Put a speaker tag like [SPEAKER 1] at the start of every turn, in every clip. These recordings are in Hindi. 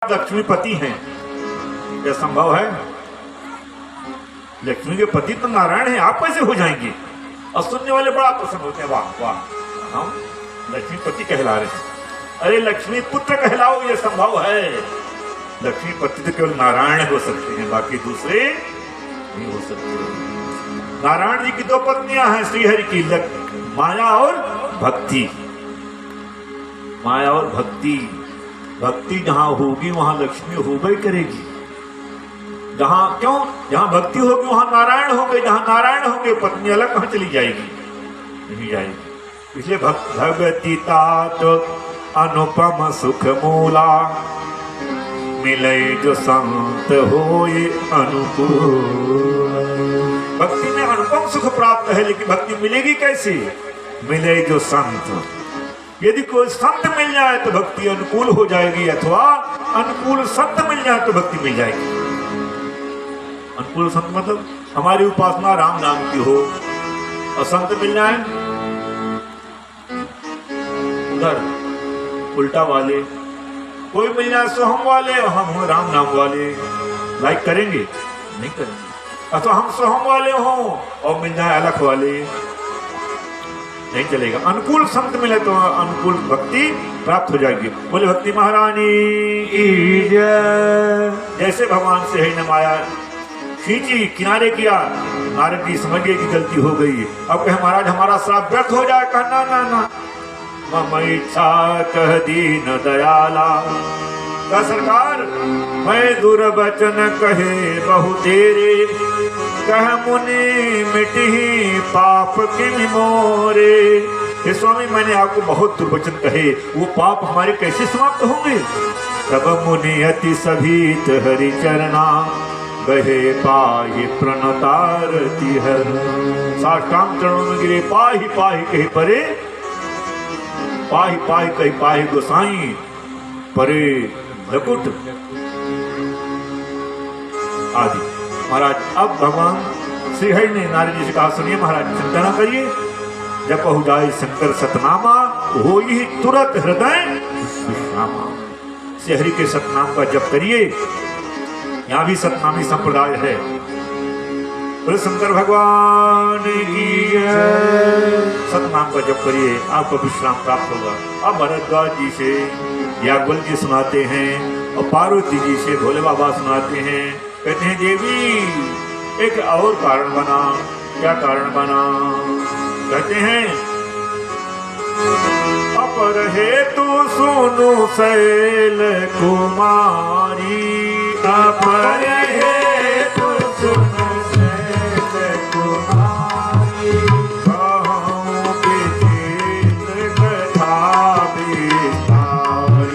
[SPEAKER 1] आप लक्ष्मीपति हैं, क्या संभव है? लक्ष्मी के पति तो नारायण हैं, आप कैसे हो जाएंगे? और सुनने वाले बड़ा प्रसन्न होते हैं, वाह वाह, हम लक्ष्मीपति कहला रहे हैं। अरे लक्ष्मी पुत्र कहलाओ, ये संभव है? लक्ष्मीपति तो केवल नारायण हो सकते हैं, बाकी दूसरे नहीं हो सकते। नारायण जी की दो पत्नियां हैं श्रीहरि की, माया और भक्ति। माया और भक्ति, भक्ति जहां होगी वहां लक्ष्मी होगी करेगी। जहां क्यों, जहां भक्ति होगी वहां नारायण होंगे, जहां नारायण होंगे पत्नी अलग कहां चली जाएगी? नहीं जाएगी। इसलिए भगवती तात अनुपम सुख मूला, मिले जो संत होए अनुकूल। भक्ति में अनुपम सुख प्राप्त है, लेकिन भक्ति मिलेगी कैसे? मिले जो संत, यदि कोई संत मिल जाए तो भक्ति अनुकूल हो जाएगी, अथवा अनुकूल संत मिल जाए तो भक्ति मिल जाएगी। अनुकूल संत मतलब हमारी उपासना राम नाम की हो, और संत मिल जाए उधर उल्टा वाले, कोई मिल जाए सोहम वाले और हम राम नाम वाले, लाइक करेंगे? नहीं करेंगे। अथवा हम सोहम वाले हों और मिल जाए अलग वाले, नहीं चलेगा। अनुकूल संत मिले तो अनुकूल भक्ति प्राप्त हो जाएगी। बोले भक्ति महारानी जैसे भगवान से है न माया खींची, किनारे किया, नारद जी समझ गए कि गलती हो गई। अब कहे महाराज हमारा श्राप व्यर्थ हो जाए। कहा ना ना ना, मम इच्छा कह दीन दयाला। कहा सरकार मैं दुर्वचन कहे बहु तेरे, कह मुनि मिटही पाप किन मोरे। हे स्वामी मैंने आपको बहुत दुर्वचन कहे, वो पाप हमारे कैसे समाप्त होंगे? तब मुनि अति सभीत हरि चरणा, बहे पाहि प्रणतारति हर। साष्टांग चरणों में गिरे, पाहि पाहि कहे परे, पाहि पाहि कहे पाहि गोसाई, परे मुकुट आदि। महाराज अब भगवान श्रीहरि ने नारद जी से कहा सुनिए महाराज चिंता न करिए, जब हो जाए शंकर सतनामा हो ही तुरंत हृदय विश्रामा। श्रीहरि के सतनाम का जप करिए, यहाँ भी सतनामी संप्रदाय है। बोले शंकर भगवान की सतनाम का जप करिए, आपको विश्राम प्राप्त होगा। अब भरद्वाज जी से याज्ञवल जी सुनाते हैं और पार्वती जी से भोले बाबा सुनाते हैं। कहते हैं देवी एक और कारण बना। क्या कारण बना? कहते हैं अपर हेतु सुनु शैल कुमारी, अपर हेतु सुनु शैल कुमारी, कहूँ विचित कथा विस्तारी,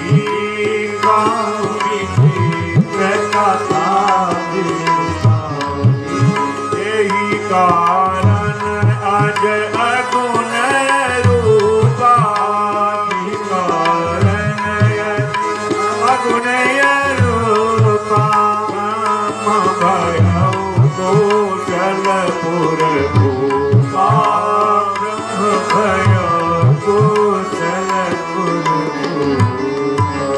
[SPEAKER 1] कहूँ विचित कथा विस्तारी। यही कारण अज अगुण रूपा, अगुण रूपा कौशलपुर भूपा, कौशलपुर भूपा।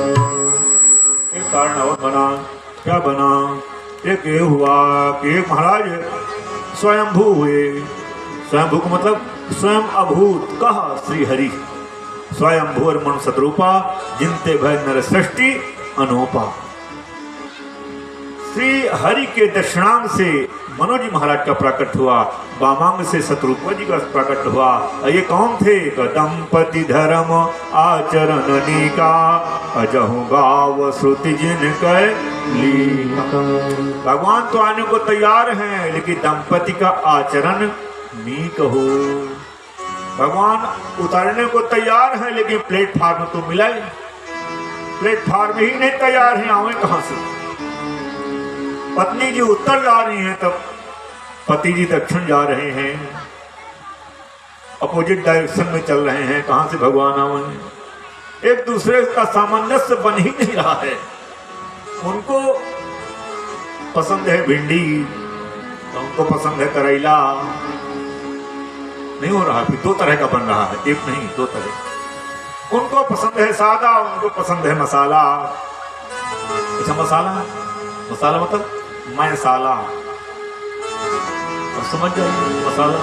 [SPEAKER 1] एक कारण और बना। क्या बना? एक ये हुआ कि एक महाराज स्वयंभू हुए। स्वयंभू का मतलब स्वयं अभूत। कहा श्रीहरि स्वयंभू और मन सतरूपा, जिनते भय नर सृष्टि अनूपा। श्री हरि के दक्षिणांग से मनोज जी महाराज का प्रकट हुआ, वामांग से शत्रुपा जी का प्रकट हुआ। ये कौन थे? दंपति धर्म आचरण नीका, अजहु गाव श्रुति जिन कह लीका। भगवान तो आने को तैयार हैं, लेकिन दंपति का आचरण नीक हो। भगवान उतारने को तैयार है, लेकिन प्लेटफार्म तो मिला, प्लेटफार्म ही नहीं तैयार है, आवे कहां से? पत्नी जी उत्तर जा रही हैं, तब पति जी दक्षिण जा रहे हैं, अपोजिट डायरेक्शन में चल रहे हैं। कहां से भगवान आवे? एक दूसरे का सामंजस्य बन ही नहीं रहा है। उनको पसंद है भिंडी, उनको पसंद है करेला, नहीं हो रहा। फिर दो तरह का बन रहा है, एक नहीं दो तरह। उनको पसंद है सादा, उनको पसंद है मसाला। अच्छा मसाला, मसाला मतलब मसाला, और समझ जाइए मसाला।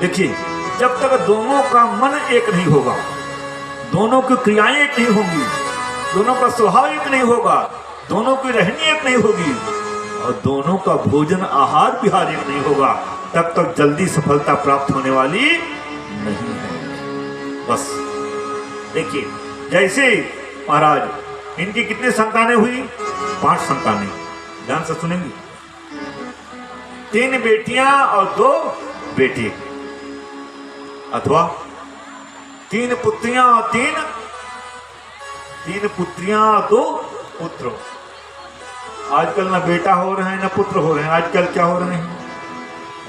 [SPEAKER 1] देखिए, जब तक दोनों का मन एक नहीं होगा, दोनों की क्रियाएं एक नहीं होंगी, दोनों का स्वभाव एक नहीं होगा, दोनों की रहनी एक नहीं होगी, और दोनों का भोजन आहार विहार एक नहीं होगा, तब तक जल्दी सफलता प्राप्त होने वाली नहीं है। बस देखिए, जैसे महाराज इनकी कितनी संतानें हुई? 5 संतानें। ध्यान से सुनेंगे। 3 बेटियां और 2 बेटे, अथवा 3 पुत्रियां और 3 पुत्रियां और 2 पुत्र। आजकल ना बेटा हो रहे हैं ना पुत्र हो रहे हैं, आजकल क्या हो रहे हैं?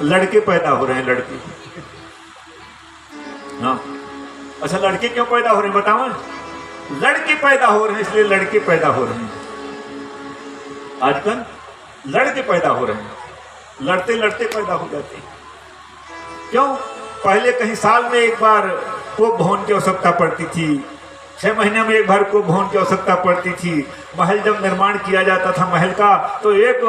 [SPEAKER 1] लड़के पैदा हो रहे हैं, लड़के। हाँ, अच्छा लड़के क्यों पैदा हो रहे हैं बताओ? लड़के पैदा हो रहे हैं इसलिए लड़के पैदा हो रहे हैं। आजकल लड़के पैदा हो रहे हैं, लड़ते लड़ते पैदा हो जाते हैं। क्यों? पहले कहीं साल में एक बार कोप भवन की आवश्यकता पड़ती थी, 6 महीने में एक बार कोप भवन की आवश्यकता पड़ती थी। महल जब निर्माण किया जाता था महल का, तो एक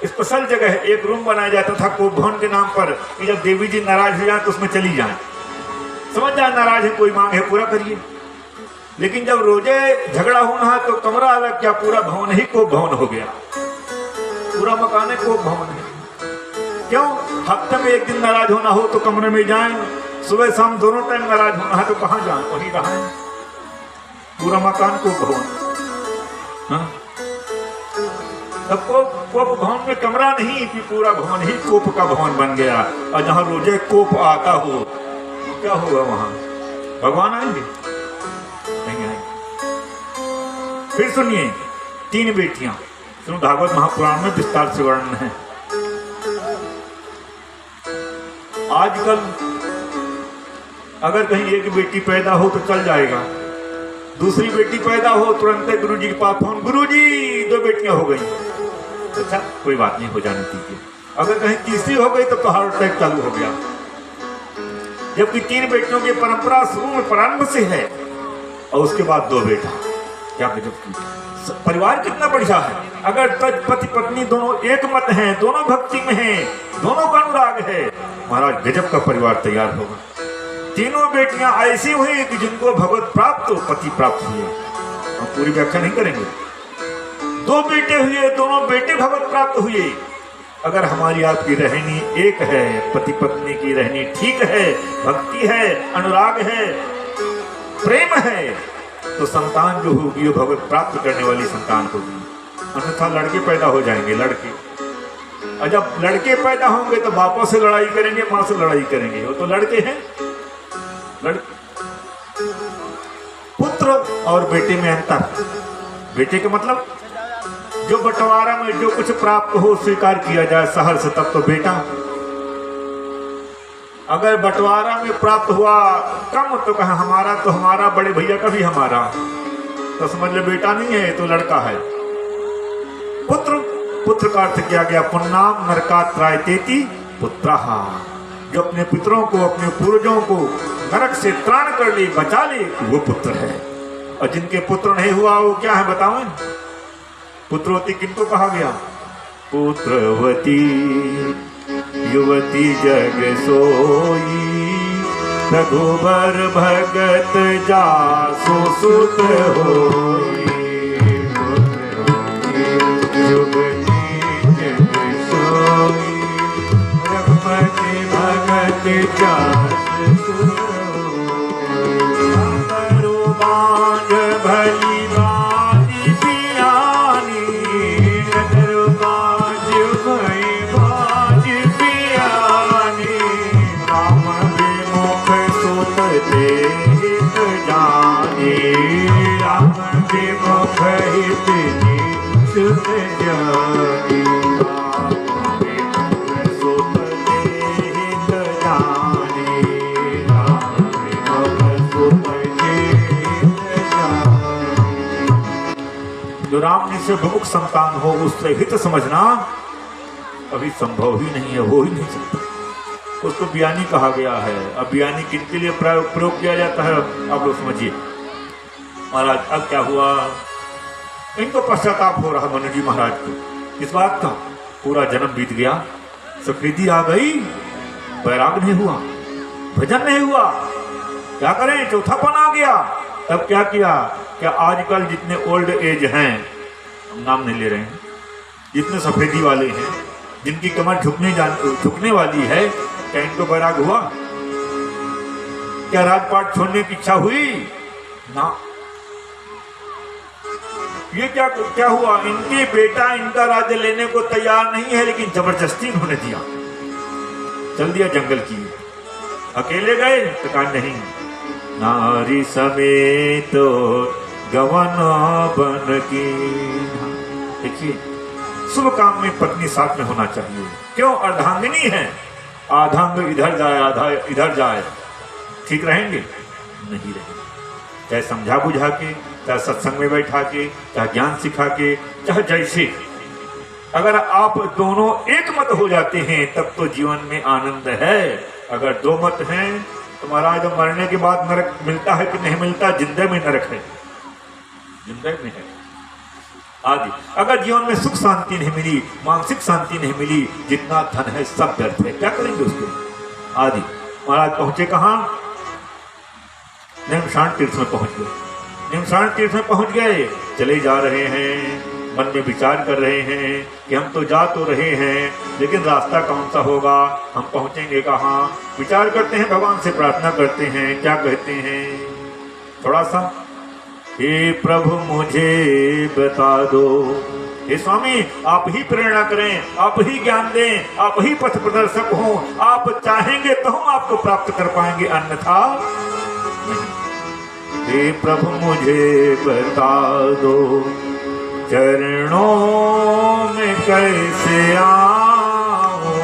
[SPEAKER 1] स्पेशल जगह, एक रूम बनाया जाता था कोप भवन के नाम पर, कि जब देवी जी नाराज हो जाए तो उसमें चली जाए। समझ जाए नाराज है, कोई मांग है पूरा करिए। लेकिन जब रोजे झगड़ा होना है तो कमरा अलग, क्या पूरा भवन ही कोप भवन हो गया, पूरा मकान है कोप भवन है। क्यों? हफ्ते में एक दिन नाराज होना हो तो कमरे में जाएं, सुबह शाम दोनों टाइम नाराज होना है तो कहाँ जाएं? वहीं रहें, पूरा मकान कोप भवन। हाँ? कोप भवन में कमरा नहीं कि पूरा भवन ही कोप का भवन बन गया, और जहां रोजे कोप आता हो तो क्या होगा? वहां भगवान आएंगे? नहीं आएंगे। फिर सुनिए, 3 बेटियां, सुनो भागवत महापुराण में विस्तार से वर्णन है। आजकल अगर कहीं एक बेटी पैदा हो तो चल जाएगा, दूसरी बेटी पैदा हो तुरंत गुरु जी के पास फोन, गुरु जी 2 बेटियां हो गई। अच्छा कोई बात नहीं, हो जाने दीजिए। अगर कहीं तीसरी हो गई तो हार्ट अटैक चालू हो गया। जबकि 3 बेटियों की परंपरा शुरू में प्रारंभ से है, और उसके बाद 2 बेटा। क्या गजब की परिवार, कितना बढ़िया है। अगर पति पत्नी दोनों एक मत हैं, दोनों भक्ति में हैं, दोनों का अनुराग है, महाराज गजब का परिवार तैयार होगा। 3 बेटियां ऐसी हुई कि जिनको भगवत प्राप्त हो, पति प्राप्त हुए। हम पूरी व्याख्या नहीं करेंगे। 2 बेटे हुए, दोनों बेटे भगवत प्राप्त हुए। अगर हमारी आपकी रहनी एक है, पति पत्नी की रहनी ठीक है, भक्ति है, अनुराग है, प्रेम है, तो संतान जो होगी वो भगवत प्राप्त करने वाली संतान होगी। अन्यथा लड़के पैदा हो जाएंगे, लड़के। और जब लड़के पैदा होंगे तो बापों से लड़ाई करेंगे, माँ से लड़ाई करेंगे, वो तो लड़के हैं। पुत्र और बेटे में अंतर। बेटे का मतलब जो बंटवारा में जो कुछ प्राप्त हो स्वीकार किया जाए सहर्ष, तब तो बेटा। अगर बंटवारा में प्राप्त हुआ कम तो कहा हमारा, तो हमारा, बड़े भैया का भी हमारा, तो समझ ले बेटा नहीं है तो लड़का है। पुत्र, पुत्र का अर्थ किया गया पुन्नाम नरकात्रायतेति पुत्रहा, जो अपने पितरों को, अपने पूर्वजों को नरक से त्राण कर ले, बचा ले, वो पुत्र है। और जिनके पुत्र नहीं हुआ वो क्या है बताओ? पुत्रवती किनको कहा गया? पुत्रवती युवती जग सोई, रघुबर भगत जासु सुत होई। युवती जग सोई, रघुपति भगत जासु सुत होई। बांध भली बाजी पियानी, बाज भई बाज पियानी, राम विमुख सुत देहित जानी, राम विमुख हित सुत जानी, राम विमुख सुत देहित जानी, राम विमुख सुत जो राम जी से विमुख संतान हो उससे हित समझना कभी संभव ही नहीं है, हो ही नहीं सकता। उसको बयानी कहा गया है। अब बयानी किनके लिए प्रयोग किया जाता है आप लोग समझिए। महाराज अब क्या हुआ, इनको पश्चाताप हो रहा मनु जी महाराज को इस बात का। पूरा जन्म बीत गया, सफेदी आ गई, बैराग नहीं हुआ, भजन नहीं हुआ, क्या करें, चौथापन आ गया। तब क्या किया, क्या आजकल जितने ओल्ड एज हैं, हम नाम नहीं ले रहे हैं, जितने सफेदी वाले हैं, जिनकी कमर झुकने वाली है, क्या इनको बैराग हुआ? क्या राजपाट छोड़ने की इच्छा हुई? ना। ये क्या हुआ, इनके बेटा इनका राज्य लेने को तैयार नहीं है, लेकिन जबरदस्ती उन्होंने दिया, चल दिया जंगल की। अकेले गए तो कहा नहीं, नारी समेत तो गवना बन की। देखिए, शुभ काम में पत्नी साथ में होना चाहिए। क्यों, अर्धांगिनी है, आधांग इधर जाए आधा इधर जाए, ठीक रहेंगे? नहीं रहेंगे। चाहे समझा बुझा के, चाहे सत्संग में बैठा के, चाहे ज्ञान सिखा के, चाहे जैसे, अगर आप दोनों एक मत हो जाते हैं तब तो जीवन में आनंद है। अगर दो मत हैं तो महाराज मरने के बाद नरक मिलता है कि नहीं मिलता? जिंदे में नरक है, जिंदे में है आदि। अगर जीवन में सुख शांति नहीं मिली, मानसिक शांति नहीं मिली, जितना धन है सब व्यर्थ है, क्या करेंगे उसको आदि। महाराज पहुंचे कहाँ? निमशान तीर्थ में पहुंच गए। निमशान तीर्थ में पहुंच गए, चले जा रहे हैं, मन में विचार कर रहे हैं कि हम तो जा तो रहे हैं, लेकिन रास्ता कौन सा होगा, हम पहुंचेंगे कहाँ? विचार करते हैं, भगवान से प्रार्थना करते हैं, क्या कहते हैं थोड़ा सा, हे प्रभु मुझे बता दो, हे स्वामी आप ही प्रेरणा करें, आप ही ज्ञान दें, आप ही पथ प्रदर्शक हो, आप चाहेंगे तो हम आपको प्राप्त कर पाएंगे, अन्यथा नहीं। हे प्रभु मुझे बता दो, चरणों में कैसे आऊं,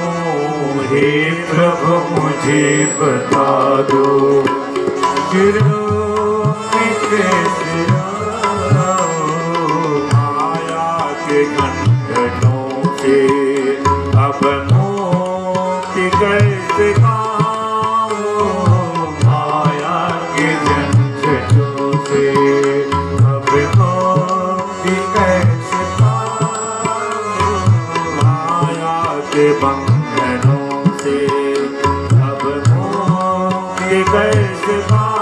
[SPEAKER 1] हे प्रभु मुझे बता दो, चरणों में कैसे आऊं, माया के घंटों से अब मोक्ति कैसे पाऊं, माया के झंझटों से अब मोक्ति कैसे पाऊं, माया के बंधनों से अब मोक्ति कैसे पाऊं।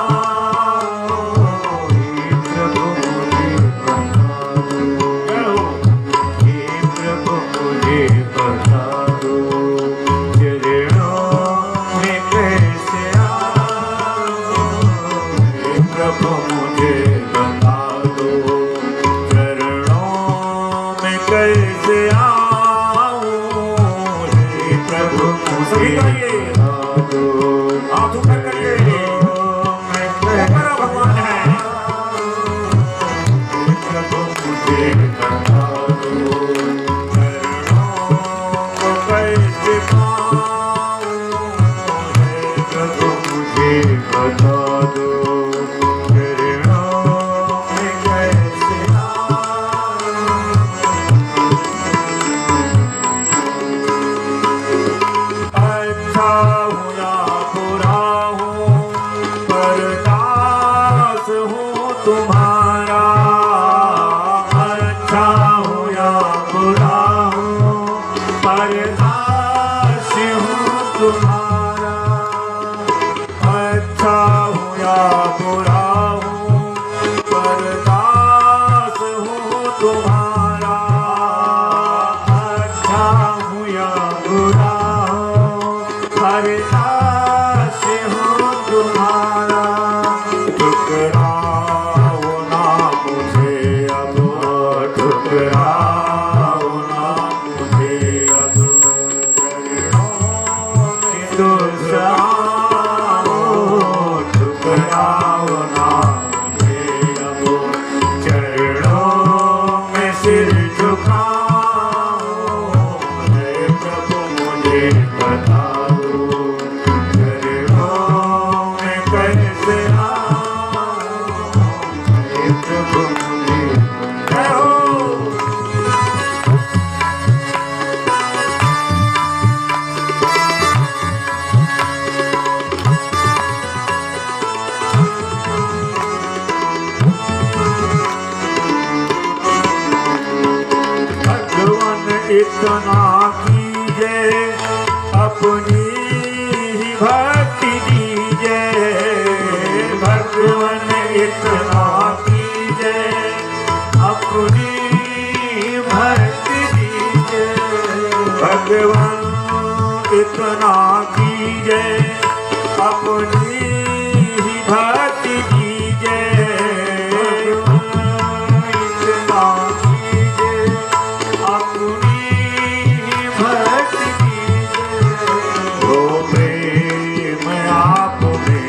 [SPEAKER 1] इतना कीजे अपनी ही भक्ति दीजे भगवान इतना कीजे अपनी भक्ति दीजे भगवान इतना कीजे अपनी ही भक्ति दीजे इतना कीजे अपनी ही भक्ति दीजे हो प्रेम आप में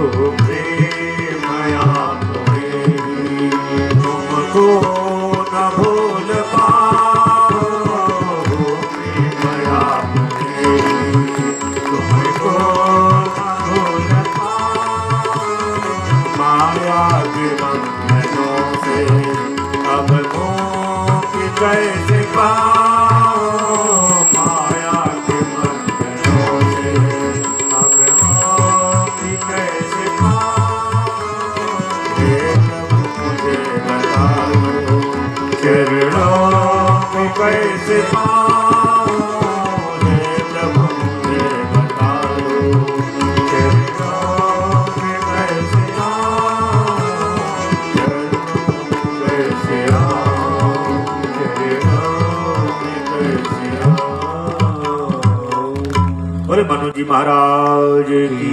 [SPEAKER 1] हो प्रेम आप में तुमको न भूल पाओ हो प्रेम आप में तुमको न भूल पाओ माया के बंधनों से अब मुक्ति कैसे पाओ माया के बंधनों से अब मुक्ति कैसे पाओ हे प्रभु मुझे बता दो चरणों को कैसे पाओ हे प्रभु मुझे बता दो चरणों में कैसे आओ चरणों में कैसे आओ चरणों में कैसे आओ। बोले मनु जी महाराज की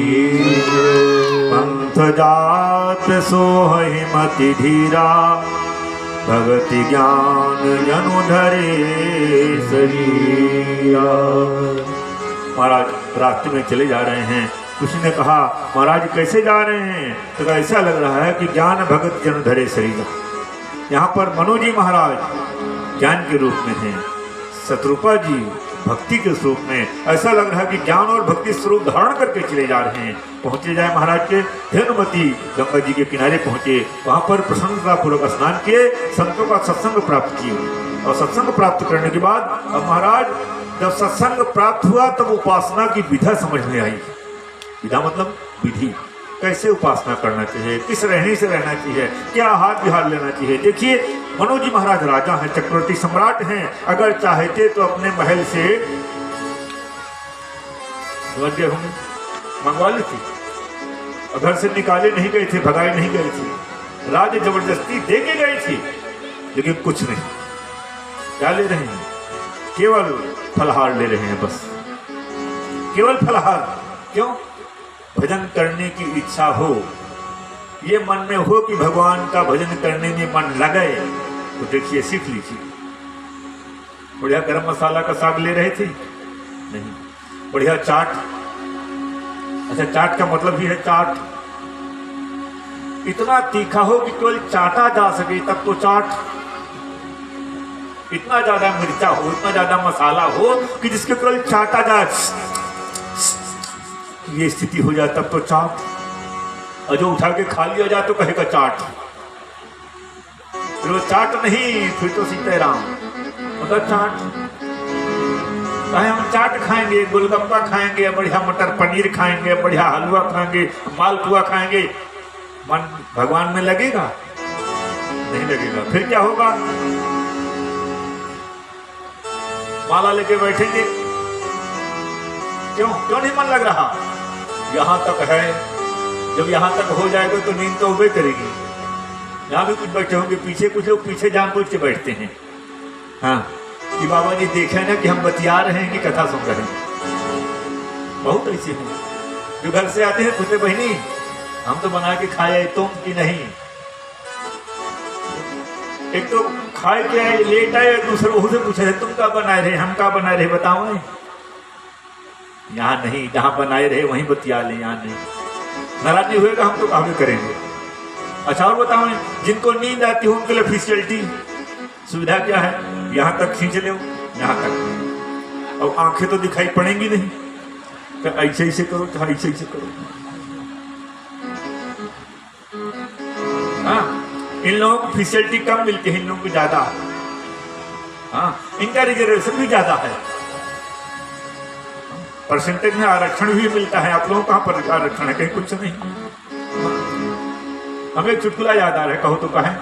[SPEAKER 1] पंथ जात सोहि मति धीरा भगति ज्ञान जनु धरे शरीरा। महाराज रास्ते में चले जा रहे हैं, किसी ने कहा महाराज कैसे जा रहे हैं, तो ऐसा लग रहा है कि ज्ञान भगत जन धरे शरीरा। यहाँ पर मनु जी महाराज ज्ञान के रूप में हैं, शत्रुपा जी भक्ति के स्वरूप में। ऐसा लग रहा है कि ज्ञान और भक्ति स्वरूप धारण करके चले जा रहे हैं। पहुंचे जाए महाराज के धेनुमती गंगा जी के किनारे पहुंचे, वहां पर प्रसन्नता पूर्वक स्नान किए, संतों का सत्संग प्राप्त किए और सत्संग प्राप्त करने के बाद अब महाराज जब सत्संग प्राप्त हुआ तब उपासना की विधा समझ में आई। विधा मतलब विधि, कैसे उपासना करना चाहिए, किस रहने से रहना चाहिए, क्या हाथ बिहार लेना चाहिए। देखिए मनु जी महाराज राजा हैं, चक्रवर्ती सम्राट हैं, अगर चाहते तो अपने महल से मंगवा ली थी, घर से निकाले नहीं गए थे, भगाए नहीं गए थे, राज जबरदस्ती दे के गए थे, लेकिन कुछ नहीं। क्या ले रहे हैं, केवल फलहार ले रहे हैं, बस केवल फलहार। क्यों? भजन करने की इच्छा हो, ये मन में हो कि भगवान का भजन करने में मन लगे, तो देखिए सीख लीजिए। बढ़िया गरम मसाला का साग ले रहे थे, नहीं, बढ़िया चाट। अच्छा चाट का मतलब भी है चाट, इतना तीखा हो कि केवल चाटा जा सके तब तो चाट। इतना ज्यादा मिर्चा हो, इतना ज्यादा मसाला हो कि जिसके केवल चाटा जाए, ये स्थिति हो जाए तब तो चाट। और जो उठा के खा लिया जाए तो कहेगा चाट, फिर वो चाट नहीं, फिर तो सीताराम मतलब चाट। हम चाट खाएंगे, गोलगप्पा खाएंगे, बढ़िया मटर पनीर खाएंगे, बढ़िया हलवा खाएंगे, मालपुआ खाएंगे, मन भगवान में लगेगा? नहीं लगेगा। फिर क्या होगा? माला लेके बैठेंगे, क्यों नहीं मन लग रहा? यहाँ तक है, जब यहाँ तक हो जाएगा तो नींद तो उबे करेगी। यहाँ भी कुछ बैठे होंगे, पीछे कुछ लोग पीछे जानबूझ के बैठते हैं, हाँ कि बाबा जी देखे ना कि हम बतिया रहे हैं कि कथा सुन रहे हैं। बहुत ऐसे हैं जो घर से आते हैं, पूछते बहनी हम तो बना के खाए, तुम कि नहीं। एक तो खाए के आए, लेट आए, दूसरे वो से पूछे तुम क्या बनाए रहे, हम क्या बनाए रहे बताओ। यहाँ नहीं, जहाँ बनाए रहे वहीं बतिया ले, यहाँ नहीं। नाराज नहीं हुएगा हम तो काम करेंगे। अच्छा और बताओ, जिनको नींद आती हो उनके लिए फैसिलिटी सुविधा क्या है? यहाँ तक खींच लो, यहाँ तक। अब आंखें तो दिखाई पड़ेंगी नहीं, तो ऐसे करो, तो ऐसे करो। हाँ, इन लोगों को फैसिलिटी कम मिलती है, इन लोगों को ज्यादा। हाँ, इनका रिजर्वेशन भी ज्यादा है, परसेंटेज में आरक्षण भी मिलता है। आप लोगों को कहाँ पर आरक्षण है? कहीं कुछ नहीं। हमें एक चुटकुला याद आ रहा है, कहो तो कहें।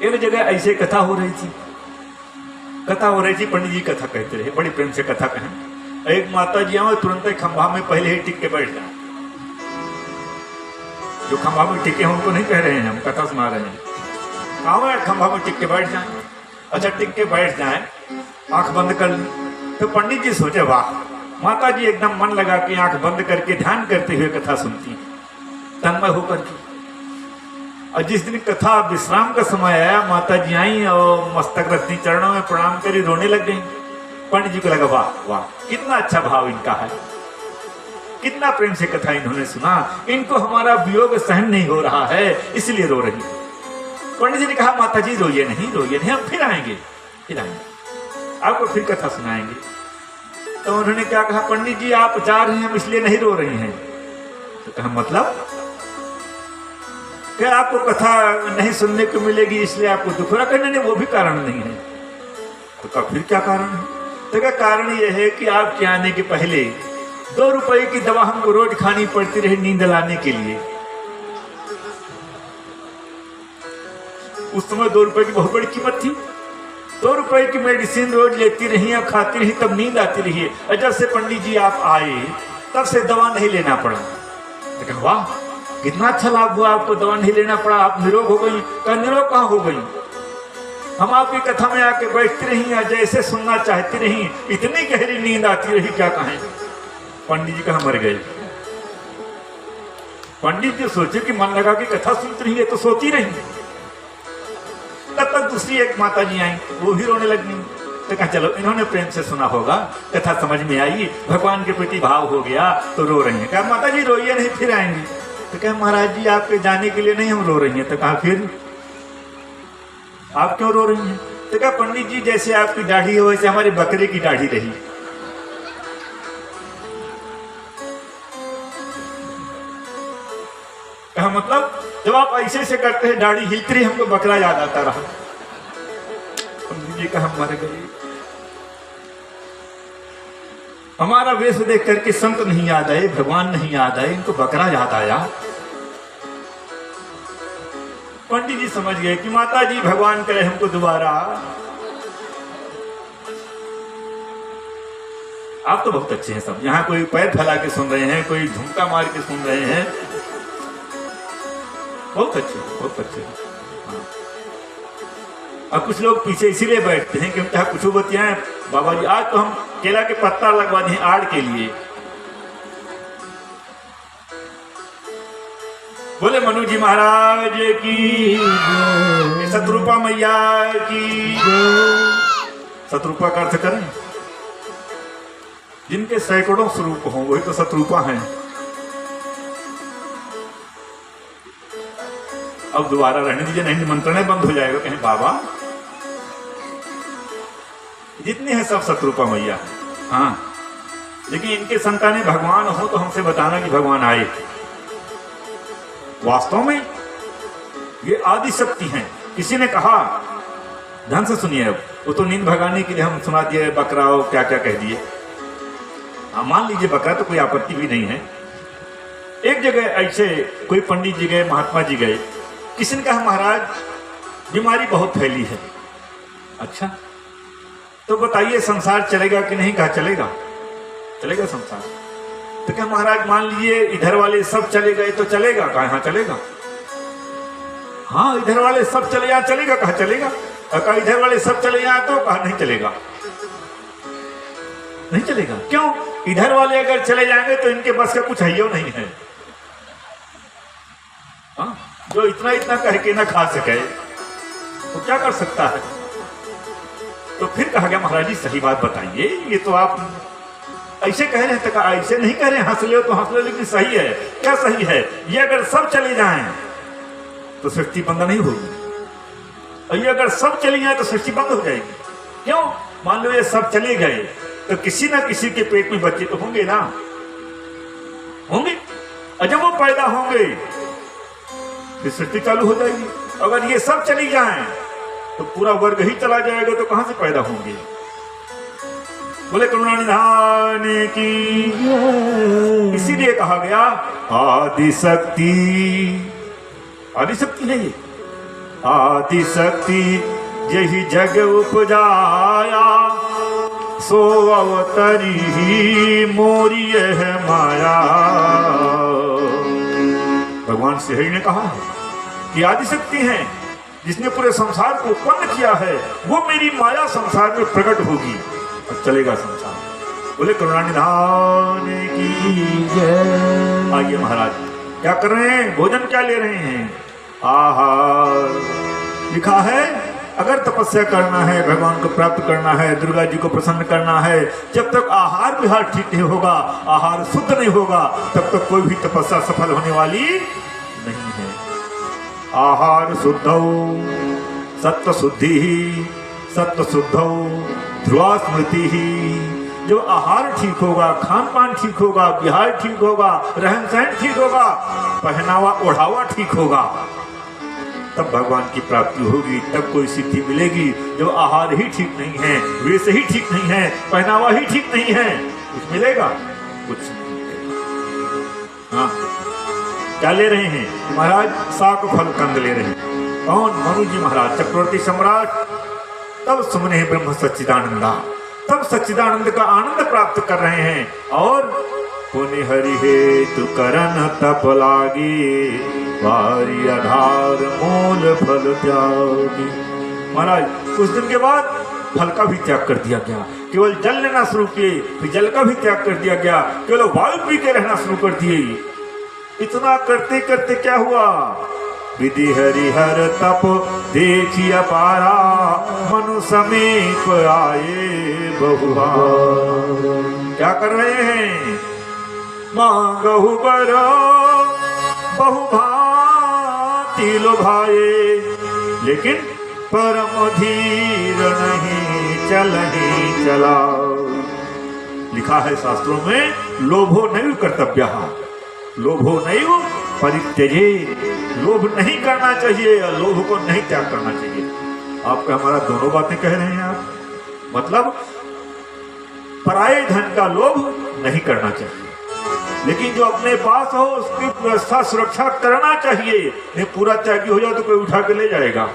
[SPEAKER 1] एक जगह ऐसे कथा हो रही थी, पंडित जी कथा कहते रहे, बड़ी प्रेम से कथा कहें। एक माता जी आओ, तुरंत खंभा में पहले ही टिक के बैठ जाए। जो खंभा में टिके हैं उनको नहीं कह रहे हैं, हम कथा सुना रहे हैं। आओ खंभा में टिक के बैठ जाए। अच्छा, टिक के बैठ जाए, आंख बंद कर ली। तो पंडित जी सोचे वाह, माता जी एकदम मन लगा के आंख बंद करके ध्यान करते हुए कथा सुनती, तन्मय होकर के। और जिस दिन कथा विश्राम का समय आया, माता जी आई और मस्तक रखती, चरणों में प्रणाम करी, रोने लग गई। पंडित जी को लगा वाह वाह, कितना अच्छा भाव इनका है, कितना प्रेम से कथा इन्होंने सुना, इनको हमारा वियोग सहन नहीं हो रहा है, इसलिए रो रही। पंडित जी ने कहा माता जी रोइए नहीं, हम फिर आएंगे, आपको फिर कथा सुनाएंगे। तो उन्होंने क्या कहा, पंडित जी आप जा रहे हैं, हम इसलिए नहीं रो रही हैं। तो कहा मतलब क्या आपको कथा नहीं सुनने को मिलेगी इसलिए आपको दुख हो रहा? कहने नहीं, वो भी कारण नहीं है। तो कहा फिर क्या कारण है? तो क्या कारण यह है कि आपके आने के पहले 2 रुपए की दवा हमको रोज खानी पड़ती रही नींद लाने के लिए। उस समय 2 रुपए की बहुत बड़ी कीमत थी। 2 रुपए की मेडिसिन रोज लेती रही और खाती रही, तब नींद आती रही। और जब से पंडित जी आप आए तब से दवा नहीं लेना पड़ा। तो कहा वाह, कितना अच्छा लाभ हुआ, आपको दवा नहीं लेना पड़ा, आप निरोग हो गई। कहा निरोग कहाँ हो गई, हम आपकी कथा में आके बैठती रही और जैसे सुनना चाहती रही, इतनी गहरी नींद आती रही, क्या कहें। पंडित जी कहा मर गए। पंडित जी सोचे कि मन लगा कि कथा सुनती रही है तो सोती रही। तब तक दूसरी एक माता जी आई, वो भी रोने लगी। तो कहा चलो, इन्होंने प्रेम से सुना होगा, कथा समझ में आई, भगवान के प्रति भाव हो गया तो रो रही है। कहा माता जी रोइए नहीं, फिर आएंगी। तो कहा महाराज जी आपके जाने के लिए नहीं हम रो रही हैं। तो कहा फिर आप क्यों रो रही हैं? तो कहा पंडित जी जैसे आपकी दाढ़ी है वैसे हमारी बकरे की दाढ़ी रही। कहा मतलब जब आप ऐसे से करते हैं दाढ़ी हिलती रही, हमको बकरा याद आता रहा। पंडित जी कहा मर गए, हमारा वेश देख करके संत नहीं याद आए, भगवान नहीं याद आए, इनको बकरा याद आया। पंडित जी समझ गए कि माता जी भगवान करे हमको दोबारा। आप तो बहुत अच्छे हैं सब, यहाँ कोई पैर फैला के सुन रहे हैं, कोई झुमका मार के सुन रहे हैं, बहुत अच्छे, बहुत अच्छे। हाँ। अब कुछ लोग पीछे इसीलिए बैठते हैं कि हम चाहे कुछ बतियाएं, बाबा जी आज तो हम केला के पत्ता लगवा दिए आड़ के लिए। बोले मनु जी महाराज की, शत्रुपा मैया की। शत्रुपा का अर्थ करें, जिनके सैकड़ों स्वरूप हों वही तो शत्रुपा हैं। अब दोबारा रहने दीजिए, नहीं निमंत्रण बंद हो जाएगा। कहें बाबा जितने हैं सब शत्रुपा मैया। हाँ, लेकिन इनके संतानें भगवान हो तो हमसे बताना कि भगवान आए। वास्तव में ये आदि शक्ति हैं। किसी ने कहा, ध्यान से सुनिए, अब वो तो नींद भगाने के लिए हम सुना दिए, बकरा हो क्या क्या कह दिए। मान लीजिए बकरा तो कोई आपत्ति भी नहीं है। एक जगह ऐसे कोई पंडित जी गए, महात्मा जी गए, किसी ने कहा महाराज बीमारी बहुत फैली है। अच्छा तो बताइए संसार चलेगा कि नहीं? कहा चलेगा, चलेगा संसार। तो क्या महाराज मान लीजिए इधर वाले सब चले गए तो चलेगा? कहा हाँ चलेगा। हाँ इधर वाले सब चले जाए चलेगा? कहा चलेगा। कहा इधर वाले सब चले जाए तो? कहा नहीं चलेगा, नहीं चलेगा। क्यों? इधर वाले अगर चले जाएंगे तो इनके बस का कुछ है नहीं है। हाँ, जो इतना इतना कह के ना खा सके तो क्या कर सकता है? तो फिर कहा गया महाराज जी सही बात बताइए, ये तो आप ऐसे कह रहे हैं। तो कहा ऐसे नहीं कह रहे, हंस ले तो हंस ले, लेकिन सही है। क्या सही है? ये अगर सब चले जाएं तो सृष्टि बंद नहीं होगी, और ये अगर सब चली जाए तो सृष्टि बंद हो जाएगी। क्यों? मान लो ये सब चले गए तो किसी ना किसी के पेट में बच्चे तो होंगे ना, होंगे। और जब वो पैदा होंगे फिर सृष्टि चालू हो जाएगी। अगर ये सब चली जाएं तो पूरा वर्ग ही चला जाएगा, तो कहां से पैदा होंगे? बोले करुणा निधान की। इसीलिए कहा गया आदि शक्ति, आदि शक्ति है ये। आदि शक्ति यही जग उपजाया, सो अवतरी ही मोरी है माया। भगवान श्री हरि ने कहा है कि आदि शक्ति है जिसने पूरे संसार को उत्पन्न किया है, वो मेरी माया संसार में प्रकट होगी और चलेगा संसार। बोले करुणा निधान की जय। आइए महाराज, क्या कर रहे हैं? भोजन क्या ले रहे हैं? आहार। लिखा है अगर तपस्या करना है, भगवान को प्राप्त करना है, दुर्गा जी को प्रसन्न करना है, जब तक आहार विहार ठीक नहीं होगा, आहार शुद्ध नहीं होगा, तब तक कोई भी तपस्या सफल होने वाली नहीं है। आहार शुद्धौ सत्व शुद्धि, सत्व शुद्धौ ध्रुवा स्मृति ही। जब आहार ठीक होगा, खान पान ठीक होगा, विहार ठीक होगा, रहन सहन ठीक होगा, पहनावा ओढ़ावा ठीक होगा, तब भगवान की प्राप्ति होगी, तब कोई सिद्धि मिलेगी। जब आहार ही ठीक नहीं है, वेश ही ठीक नहीं है, पहनावा ही ठीक नहीं है, कुछ मिलेगा? कुछ नहीं मिलेगा। हाँ, क्या ले रहे हैं महाराज? साक फल कंद ले रहे हैं। कौन? मनु जी महाराज, चक्रवर्ती सम्राट। तब सुमने ब्रह्म सच्चिदानंदा, तब सच्चिदानंद का आनंद प्राप्त कर रहे हैं। और पुनि हरि हेतु करन तप लागी, वारी आधार मूल फल त्यागी। महाराज कुछ दिन के बाद फल का भी त्याग कर दिया गया, केवल जल लेना शुरू किए, फिर जल का भी त्याग कर दिया गया, केवल वायु पी के रहना शुरू कर दिए। इतना करते करते क्या हुआ? विधि हरिहर तप देखी अपारा, मनु समीप आए बहुहार। क्या कर रहे हैं? मांगहु बरो बहुभांति लुभाए, लेकिन परम धीर नहीं चलहि चलाओ। लिखा है शास्त्रों में, लोभो नैव कर्तव्यः, लोभो नैव परित्यजेत्। लोभ नहीं करना चाहिए, लोभ को नहीं त्याग करना चाहिए। आपका हमारा दोनों बातें कह रहे हैं आप, मतलब पराये धन का लोभ नहीं करना चाहिए, लेकिन जो अपने पास हो उसकी व्यवस्था सुरक्षा करना चाहिए। नहीं पूरा त्यागी हो जाए तो कोई उठा के ले जाएगा।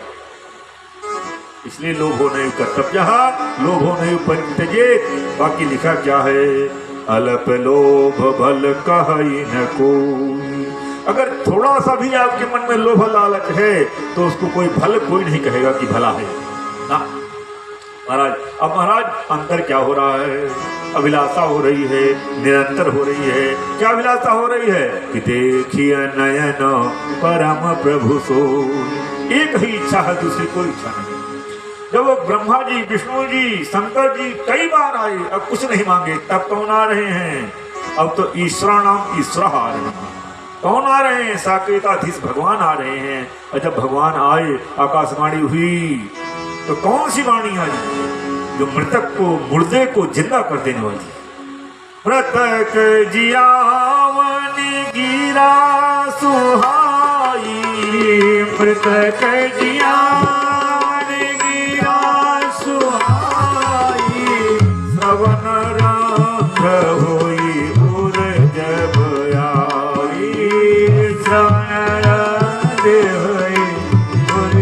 [SPEAKER 1] इसलिए लोभो नैव कर्तव्यः, लोभो नैव परित्यजेत्। बाकी लिखा क्या है? अल्प लोभ भल कहई न कोई। अगर थोड़ा सा भी आपके मन में लोभ लालच है तो उसको कोई भल कोई नहीं कहेगा कि भला है ना। महाराज अब महाराज अंतर क्या हो रहा है? अभिलाषा हो रही है, निरंतर हो रही है। क्या अभिलाषा हो रही है? कि देखिए नयन परम प्रभु सो। एक ही इच्छा है, दूसरी कोई इच्छा नहीं। जब ब्रह्मा जी, विष्णु जी, शंकर जी कई बार आए, अब कुछ नहीं मांगे, तब कौन आ रहे हैं? अब तो ईश्वराणाम ईश्वर आ रहे हैं। कौन आ रहे हैं? साकेताधीश भगवान आ रहे हैं। और जब भगवान आए, आकाशवाणी हुई, तो कौन सी वाणी आई? जो मृतक को, मुर्दे को जिंदा कर देने वाली। मृतक जियावन गिरा सुहाई, मृतक जियावन गिरा सुहाई, श्रवण रंग होई उर जब आई, श्रवण रंग होई उर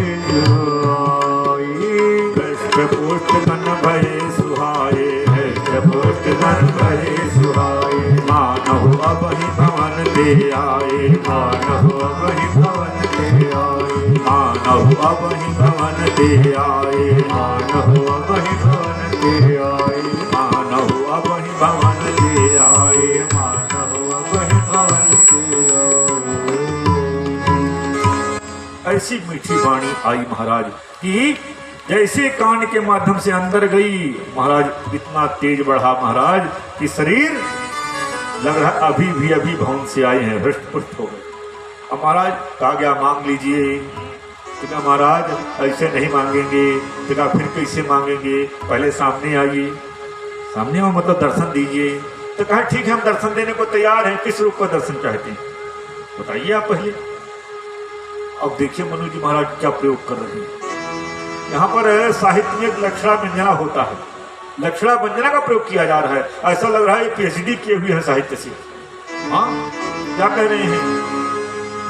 [SPEAKER 1] पुष्ट मन भये सुहाए है, पुष्ट मन भये सुहाए। मानव अबहि भवन ते आए, मानव अबहि भवन ते आए, मानव अबहि भवन ते आए, मानव अबहि भवन ते आए, मानव अबहि भवन ते आए, मानव अबहि भवन ते आए। ऐसी मीठी वाणी आई महाराज कि जैसे कान के माध्यम से अंदर गई, महाराज इतना तेज बढ़ा महाराज कि शरीर लग रहा अभी भवन से आए हैं, हृष्ट-पुष्ट हो गए। अब महाराज कहा गया मांग लीजिए। तो कहा महाराज ऐसे नहीं मांगेंगे। तो कहा फिर कैसे मांगेंगे? पहले सामने आइए। सामने हो मतलब दर्शन दीजिए। तो कहा ठीक है, हम दर्शन देने को तैयार हैं। किस रूप का दर्शन चाहते हैं बताइए आप पहले। अब देखिए मनु जी महाराज क्या प्रयोग कर रहे हैं। यहाँ पर साहित्य में लक्षणा व्यंजना होता है, लक्षणा व्यंजना का प्रयोग किया जा रहा है। ऐसा लग रहा है पीएचडी किए हुए हैं साहित्य से। हाँ क्या कह रहे हैं?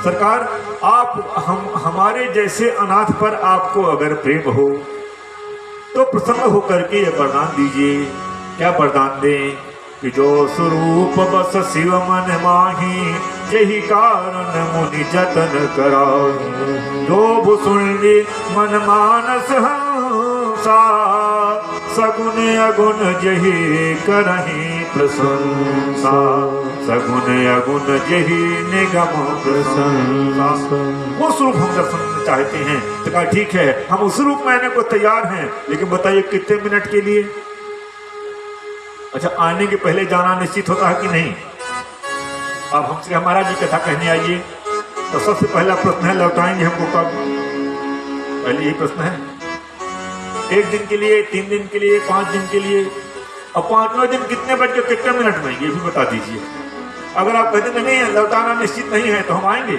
[SPEAKER 1] सरकार आप हमारे जैसे अनाथ पर आपको अगर प्रेम हो तो प्रसन्न होकर के ये वरदान दीजिए। क्या वरदान दें कि जो स्वरूप बस शिव मन माही, यही कारण मुनि जतन कराई। जो भुसुंडी मन मानस हंसा, सगुन अगुण जही करही प्रशंसा। सगुन अगुण जही निगम प्रशंसा। वो स्वरूप हम दर्शन चाहते हैं। तो कहा ठीक है, हम उस रूप में आने को तैयार हैं, लेकिन बताइए कितने मिनट के लिए? अच्छा, आने के पहले जाना निश्चित होता है कि नहीं? अब हमसे महाराज जी कथा कहने आइए तो सबसे पहला प्रश्न है, लौटाएंगे हमको कब? पहले यही प्रश्न है। 1 दिन के लिए, 3 दिन के लिए, 5 दिन के लिए? और 5वें दिन कितने बज के कितने मिनट में, ये भी बता दीजिए। अगर आप कहते नहीं लौटाना निश्चित नहीं है तो हम आएंगे,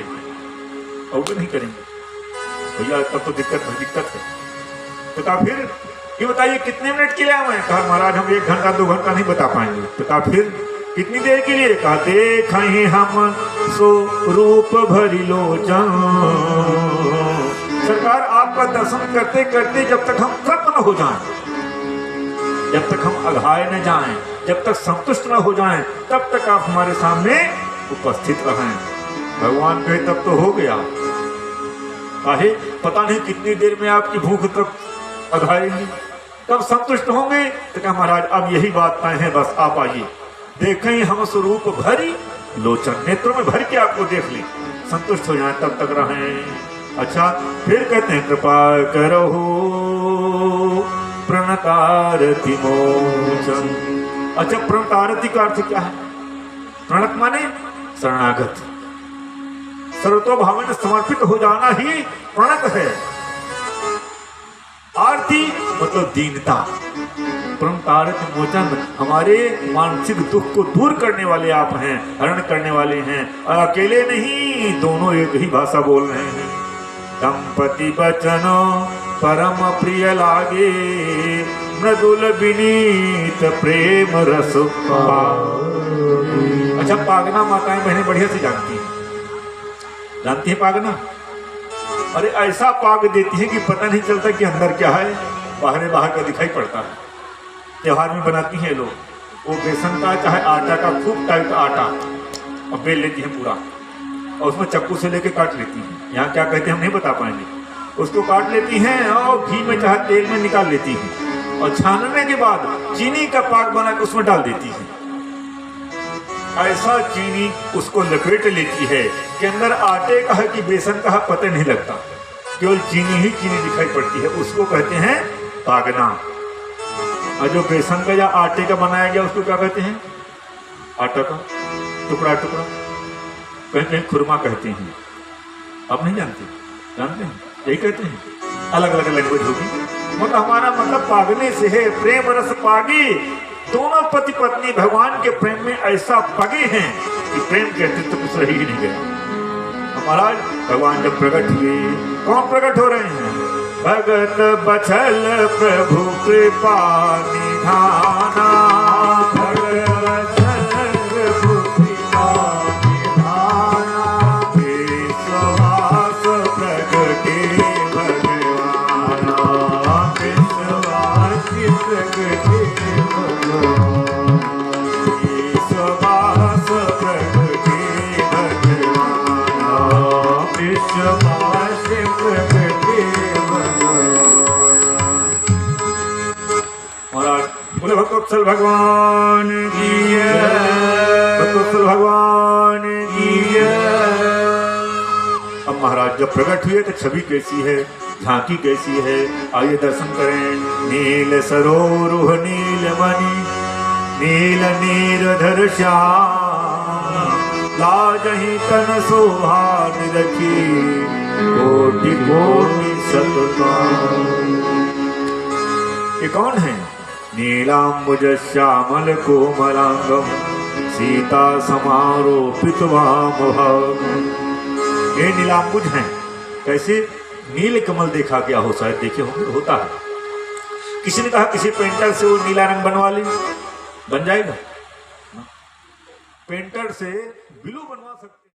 [SPEAKER 1] और भी नहीं करेंगे भैया, तब तो दिक्कत है। तो कहा फिर ये बताइए कितने मिनट के लिए आए? कहा महाराज हम 1 घंटा 2 घंटा नहीं बता पाएंगे। तो कहा फिर कितनी देर के लिए? कहा देखहि हम सो रूप भरी लोचन। सरकार आपका दर्शन करते करते जब तक हम तृप्त न हो जाएं, जब तक हम अघाए न जाएं, जब तक संतुष्ट न हो जाएं, तब तक आप हमारे सामने उपस्थित रहें। भगवान कहे तब तो हो गया। काहे? पता नहीं कितनी देर में आपकी भूख तक अघाएगी, कब संतुष्ट होंगे? तो कहा महाराज अब यही बात तय है, बस आप आइए। देखें हम स्वरूप भरी लोचन, नेत्रों में भर के आपको देख लें, संतुष्ट हो जाए तब तक रहें। अच्छा, फिर कहते हैं कृपा करो प्रणतारति मोचन। अच्छा, प्रणतारति का अर्थ क्या है? प्रणत माने शरणागत, सर्वतोभावेन समर्पित हो जाना ही प्रणत है। आरती मतलब दीनता। प्रणतारति मोचन, हमारे मानसिक दुख को दूर करने वाले आप हैं, हरण करने वाले हैं। और अकेले नहीं, दोनों एक ही भाषा बोल रहे हैं। दंपति बचनो परम प्रिय लागे, मृदुल विनीत प्रेम रस पागे। अच्छा, पागना माताएं बहनें बढ़िया से जानती हैं, जानती है पागना। अरे ऐसा पाग देती है कि पता नहीं चलता कि अंदर क्या है, बाहर का दिखाई पड़ता है। त्योहार में बनाती हैं लोग, वो बेसन का चाहे आटा का खूब टाइट आटा और बेल लेती हैं पूरा, और उसमें चक्कू से लेके काट लेती हैं। यहाँ क्या कहते हैं हम नहीं बता पाएंगे। उसको काट लेती हैं और घी में चाहे तेल में निकाल लेती हैं, और छानने के बाद चीनी का पाक बना के उसमें डाल देती हैं। ऐसा चीनी उसको लपेट लेती है कि अंदर आटे का है कि बेसन का है पता नहीं लगता, केवल चीनी ही चीनी दिखाई पड़ती है। उसको कहते हैं पागना। और जो बेसन का या आटे का बनाया गया उसको क्या कहते हैं? आटा का टुकड़ा टुकड़ा, कहते हैं खुरमा कहते हैं। अब नहीं जानते? जानते हैं, यही कहते हैं, अलग अलग लैंग्वेज होगी। मतलब हमारा मतलब पागने से है, प्रेम रस पागी। दोनों पति पत्नी भगवान के प्रेम में ऐसा पगे हैं कि प्रेम के अतिरिक्त कुछ रह ही नहीं गया। महाराज भगवान जब प्रकट हुए, कौन प्रकट हो रहे हैं? भगत बचल प्रभु कृपा निधाना। भगत बचल प्रभु कृपा निधाना, विश्वास प्रगटे भगवाना। विश्वास प्रगटे भक्तवत्सल भगवान की जय, भक्तवत्सल भगवान की जय। अब महाराज जब प्रकट हुए तो छवि कैसी है, झांकी कैसी है, आइए दर्शन करें। नील सरोरुह नील मणि, नील नीरधर श्याम, लाजहि तन शोभा निरखी, कोटि कोटि सतकाम। ये कौन है? नीलांबुज श्यामल कोमलांगम, सीता समारोपित वामभागम। ये नीलांबुज हैं। कैसे? नील कमल देखा क्या हो, शायद देखे होंगे, होता है। किसी ने कहा किसी पेंटर से वो नीला रंग बनवा ले, बन जाएगा। पेंटर से ब्लू बनवा सकते।